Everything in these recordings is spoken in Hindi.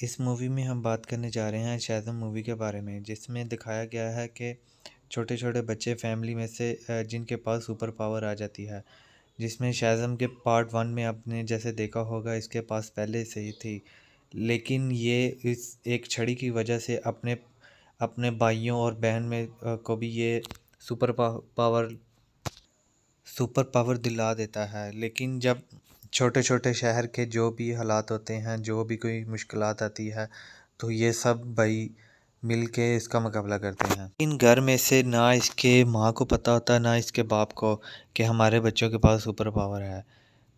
इस मूवी में हम बात करने जा रहे हैं शैज़म मूवी के बारे में, जिसमें दिखाया गया है कि छोटे-छोटे बच्चे फैमिली में से जिनके पास सुपर पावर आ जाती है। जिसमें शैज़म के पार्ट 1 में आपने जैसे देखा होगा इसके पास पहले से ही थी। लेकिन ये इस एक छड़ी की वजह से अपने अपने भाइयों और बहन में को भी ये सुपर पावर सुपर पावर दिला देता है। लेकिन जब छोटे-छोटे शहर के जो भी हालात होते हैं, जो भी कोई मुश्किलात आती है, तो ये सब भाई मिल के इसका मुकाबला करते हैं। इन घर में से ना इसके माँ को पता होता, ना इसके बाप को कि हमारे बच्चों के पास सुपर पावर है।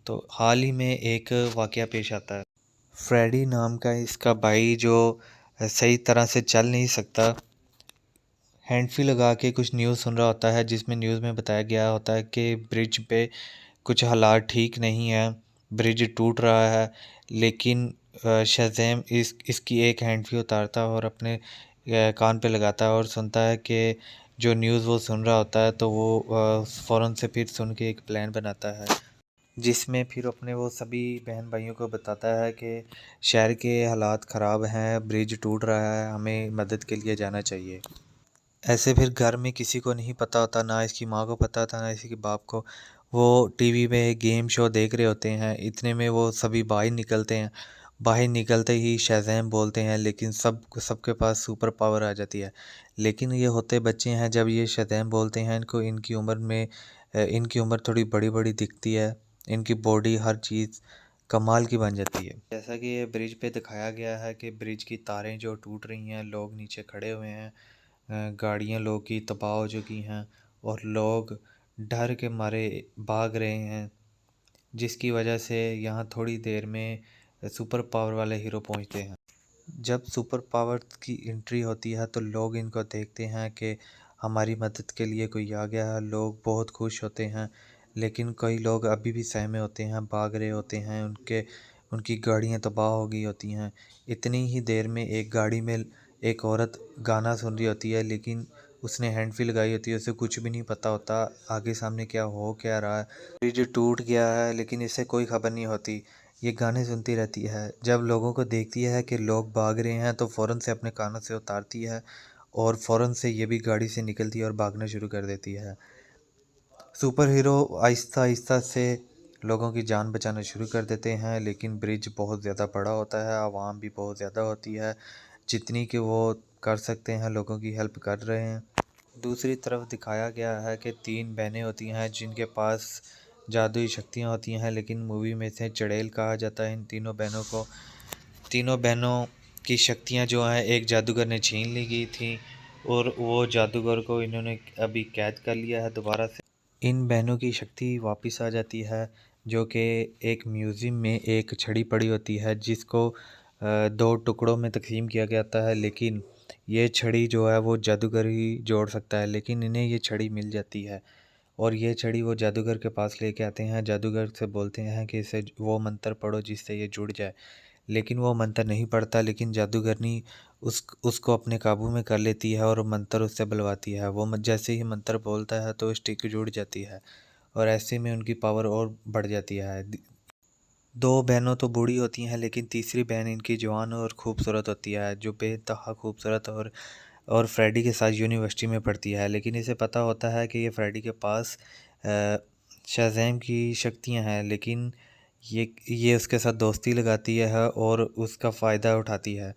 तो हाल ही में एक वाक़या पेश आता है। फ्रेडी नाम का इसका भाई जो सही तरह से चल नहीं सकता, हैंड फ्री लगा के कुछ न्यूज़ सुन रहा होता है, जिसमें न्यूज़ में बताया गया होता है कि ब्रिज पे कुछ हालात ठीक नहीं है, ब्रिज टूट रहा है। लेकिन शाज़ेम इसकी एक हैंड फ्री उतारता है और अपने कान पे लगाता है और सुनता है कि जो न्यूज़ वो सुन रहा होता है, तो वो फ़ौरन से फिर सुन के एक प्लान बनाता है, जिसमें फिर अपने वो सभी बहन भाइयों को बताता है कि शहर के हालात ख़राब हैं, ब्रिज टूट रहा है, हमें मदद के लिए जाना चाहिए। ऐसे फिर घर में किसी को नहीं पता होता, ना इसकी माँ को पता था, ना इसके बाप को। वो टीवी में गेम शो देख रहे होते हैं, इतने में वो सभी बाहर निकलते हैं। बाहर निकलते ही शाज़ैम बोलते हैं, लेकिन सबके पास सुपर पावर आ जाती है। लेकिन ये होते बच्चे हैं, जब ये शाज़ैम बोलते हैं इनको इनकी उम्र में इनकी उम्र थोड़ी बड़ी-बड़ी दिखती है। इनकी बॉडी हर चीज़ कमाल की बन जाती है। जैसा कि ये ब्रिज पे दिखाया गया है कि ब्रिज की तारें जो टूट रही हैं, लोग नीचे खड़े हुए हैं। गाड़ियाँ लोगों की तबाह हो चुकी हैं और लोग डर के मारे भाग रहे हैं, जिसकी वजह से यहाँ थोड़ी देर में सुपर पावर वाले हीरो पहुँचते हैं। जब सुपर पावर की एंट्री होती है तो लोग इनको देखते हैं कि हमारी मदद के लिए कोई आ गया है, लोग बहुत खुश होते हैं। लेकिन कई लोग अभी भी सहमे होते हैं, भाग रहे होते हैं, उनकी गाड़ियाँ तबाह हो गई होती हैं। इतनी ही देर में एक गाड़ी में एक औरत गाना सुन रही होती है, लेकिन उसने हैंड फ्री लगाई होती है, उसे कुछ भी नहीं पता होता आगे सामने क्या रहा है। ब्रिज टूट गया है, लेकिन इससे कोई खबर नहीं होती। ये गाने सुनती रहती है। जब लोगों को देखती है कि लोग भाग रहे हैं, तो फ़ौरन से अपने कानों से उतारती है और फ़ौरन से ये भी गाड़ी से निकलती है और भागना शुरू कर देती है। सुपर हीरो आहिस्ता-आहिस्ता से लोगों की जान बचाना शुरू कर देते हैं, लेकिन ब्रिज बहुत ज़्यादा बड़ा होता है, आवाम भी बहुत ज़्यादा होती है। जितनी कि वो कर सकते हैं, लोगों की हेल्प कर रहे हैं। दूसरी तरफ दिखाया गया है कि 3 बहनें होती हैं जिनके पास जादुई शक्तियाँ होती हैं, लेकिन मूवी में से चुड़ैल कहा जाता है इन तीनों बहनों को। तीनों बहनों की शक्तियाँ जो हैं एक जादूगर ने छीन ली गई थी और वो जादूगर को इन्होंने अभी कैद कर लिया है दोबारा से। इन बहनों की शक्ति वापस आ जाती है, जो कि एक म्यूज़ियम में एक छड़ी पड़ी होती है, जिसको 2 टुकड़ों में तक़सीम किया गया था, लेकिन ये छड़ी जो है वो जादूगर ही जोड़ सकता है। लेकिन इन्हें ये छड़ी मिल जाती है और ये छड़ी वो जादूगर के पास लेके आते हैं। जादूगर से बोलते हैं कि इसे वो मंत्र पढ़ो जिससे ये जुड़ जाए। लेकिन वो मंत्र नहीं पढ़ता, लेकिन जादूगरनी उसको अपने काबू में कर लेती है और मंत्र उससे बुलवाती है। वो जैसे ही मंत्र बोलता है तो स्टिक जुड़ जाती है और ऐसे में उनकी पावर और बढ़ जाती है। 2 बहनों तो बूढ़ी होती हैं, लेकिन तीसरी बहन इनकी जवान और खूबसूरत होती है, जो बेइंतहा खूबसूरत और फ्रेडी के साथ यूनिवर्सिटी में पढ़ती है। लेकिन इसे पता होता है कि ये फ्रेडी के पास शाज़ैम की शक्तियाँ हैं, लेकिन ये उसके साथ दोस्ती लगाती है और उसका फ़ायदा उठाती है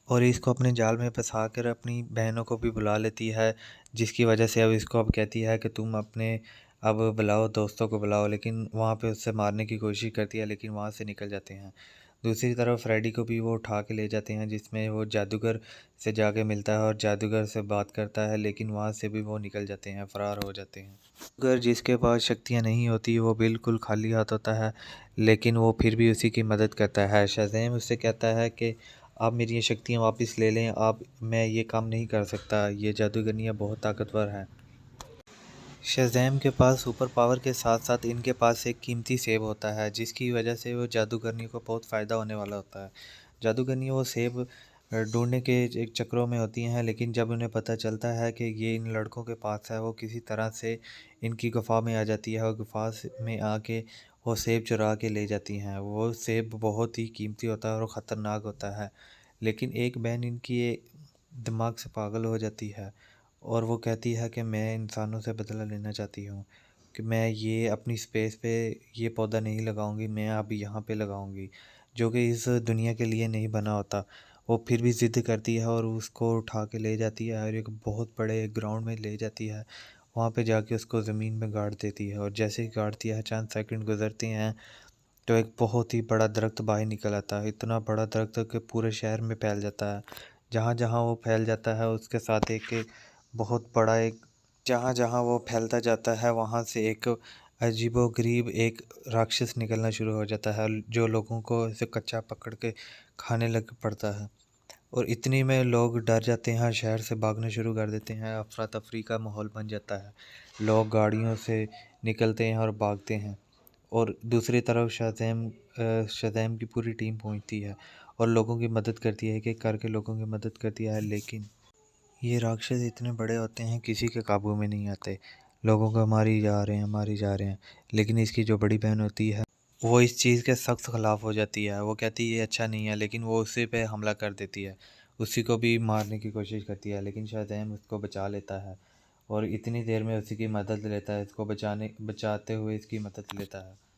और इसको अपने जाल में फंसा कर अपनी बहनों को भी बुला लेती है, जिसकी वजह से अब इसको अब कहती है कि तुम अपने अब बुलाओ, दोस्तों को बुलाओ। लेकिन वहाँ पे उससे मारने की कोशिश करती है, लेकिन वहाँ से निकल जाते हैं। दूसरी तरफ फ्रेडी को भी वो उठा के ले जाते हैं, जिसमें वो जादूगर से जाके मिलता है और जादूगर से बात करता है, लेकिन वहाँ से भी वो निकल जाते हैं, फ़रार हो जाते हैं। जादूगर जिसके पास शक्तियाँ नहीं होती, वो बिल्कुल खाली हाथ होता है, लेकिन वो फिर भी उसी की मदद करता है। शाज़ैम उससे कहता है कि आप मेरी ये शक्तियाँ वापस ले लें, मैं ये काम नहीं कर सकता, ये जादूगरनियाँ बहुत ताकतवर हैं। शाज़ैम के पास सुपर पावर के साथ-साथ इनके पास एक कीमती सेब होता है, जिसकी वजह से वो जादूगरनी को बहुत फ़ायदा होने वाला होता है। जादूगरनी वो सेब ढूँढने के एक चक्करों में होती हैं, लेकिन जब उन्हें पता चलता है कि ये इन लड़कों के पास है, वो किसी तरह से इनकी गुफ़ा में आ जाती है और गुफ़ा में आके वो सेब चुरा के ले जाती हैं। वो सेब बहुत ही कीमती होता है और ख़तरनाक होता है। लेकिन एक बहन इनकी दिमाग से पागल हो जाती है और वो कहती है कि मैं इंसानों से बदला लेना चाहती हूँ, कि मैं ये अपनी स्पेस पे ये पौधा नहीं लगाऊंगी, मैं अब यहाँ पे लगाऊंगी, जो कि इस दुनिया के लिए नहीं बना होता। वो फिर भी ज़िद करती है और उसको उठा के ले जाती है और एक बहुत बड़े ग्राउंड में ले जाती है। वहाँ पे जाके उसको ज़मीन में गाड़ देती है और जैसे ही गाड़ती है, चंद सेकंड गुजरते हैं तो एक बहुत ही बड़ा दरख्त बाहर निकल आता है। इतना बड़ा दरख्त कि पूरे शहर में फैल जाता है। जहाँ जहाँ वो फैल जाता है उसके साथ एक बहुत बड़ा एक जहाँ जहाँ वो फैलता जाता है वहाँ से एक अजीबोगरीब एक राक्षस निकलना शुरू हो जाता है, जो लोगों को ऐसे कच्चा पकड़ के खाने लग पड़ता है। और इतनी में लोग डर जाते हैं, शहर से भागना शुरू कर देते हैं, अफरा तफरी का माहौल बन जाता है। लोग गाड़ियों से निकलते हैं और भागते हैं। और दूसरी तरफ शज़ैम की पूरी टीम पहुंचती है और लोगों की मदद करती है, एक-एक करके लोगों की मदद करती है। लेकिन ये राक्षस इतने बड़े होते हैं, किसी के काबू में नहीं आते। लोगों को मारी जा रहे हैं, मारी जा रहे हैं। लेकिन इसकी जो बड़ी बहन होती है, वो इस चीज़ के सख्त खिलाफ हो जाती है। वो कहती है ये अच्छा नहीं है, लेकिन वो उसी पे हमला कर देती है। उसी को भी मारने की कोशिश करती है, लेकिन शाज़ैम उसको बचा लेता है और इतनी देर में उसी की मदद लेता है, इसको बचाते हुए इसकी मदद लेता है।